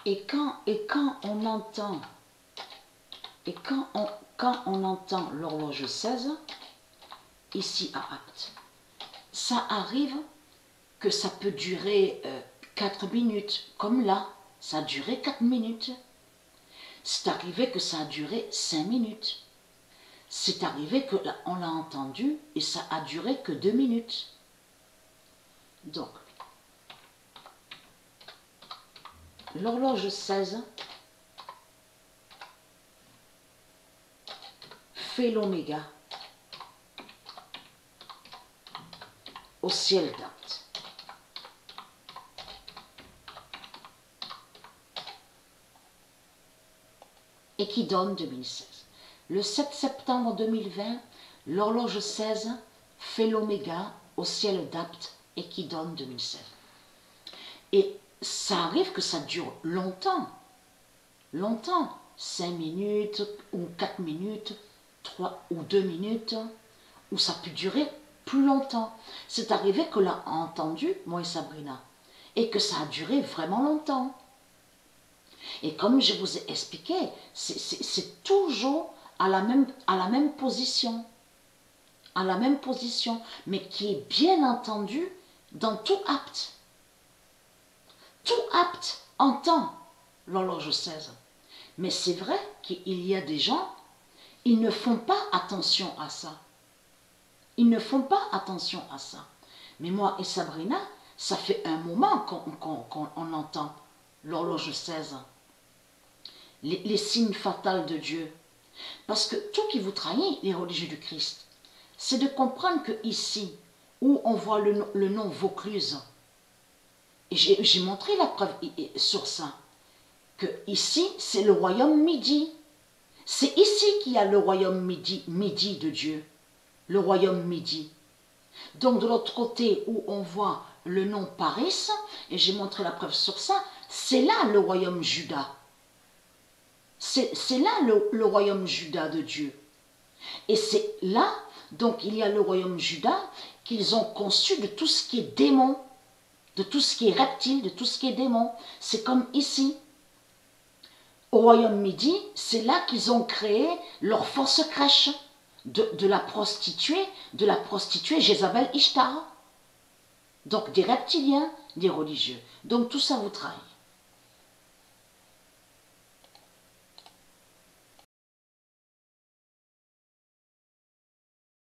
Et quand on entend, quand on entend l'horloge 16, ici à Apt, ça arrive que ça peut durer 4 minutes, comme là, ça a duré 4 minutes. C'est arrivé que ça a duré 5 minutes. C'est arrivé qu'on l'a entendu et ça a duré que 2 minutes. Donc, l'horloge 16 fait l'oméga au ciel d'Apt. Et qui donne 2016. Le 7 septembre 2020, l'horloge 16 fait l'oméga au ciel d'Apt et qui donne 2016. Et ça arrive que ça dure longtemps, 5 minutes ou 4 minutes, 3 ou 2 minutes, ou ça peut durer plus longtemps. C'est arrivé que l'a entendu, moi et Sabrina, et que ça a duré vraiment longtemps. Et comme je vous ai expliqué, c'est toujours à la même position, mais qui est bien entendu dans tout Apt. Tout Apt entend l'horloge 16. Mais c'est vrai qu'il y a des gens, ils ne font pas attention à ça. Ils ne font pas attention à ça. Mais moi et Sabrina, ça fait un moment qu'on entend l'horloge 16. Les signes fatals de Dieu. Parce que tout qui vous trahit, les religieux du Christ, c'est de comprendre que ici, où on voit le nom Vaucluse, et j'ai montré la preuve sur ça, que ici, c'est le royaume midi. C'est ici qu'il y a le royaume midi de Dieu. Le royaume midi. Donc de l'autre côté où on voit le nom Paris, et j'ai montré la preuve sur ça, c'est là le royaume Juda. C'est là le royaume Juda de Dieu. Et c'est là, donc il y a le royaume Juda qu'ils ont conçu de tout ce qui est démon, de tout ce qui est reptile, de tout ce qui est démon. C'est comme ici. Au royaume midi, c'est là qu'ils ont créé leur force crèche de la prostituée Jézabel Ishtar. Donc des reptiliens, des religieux. Donc tout ça vous trahit.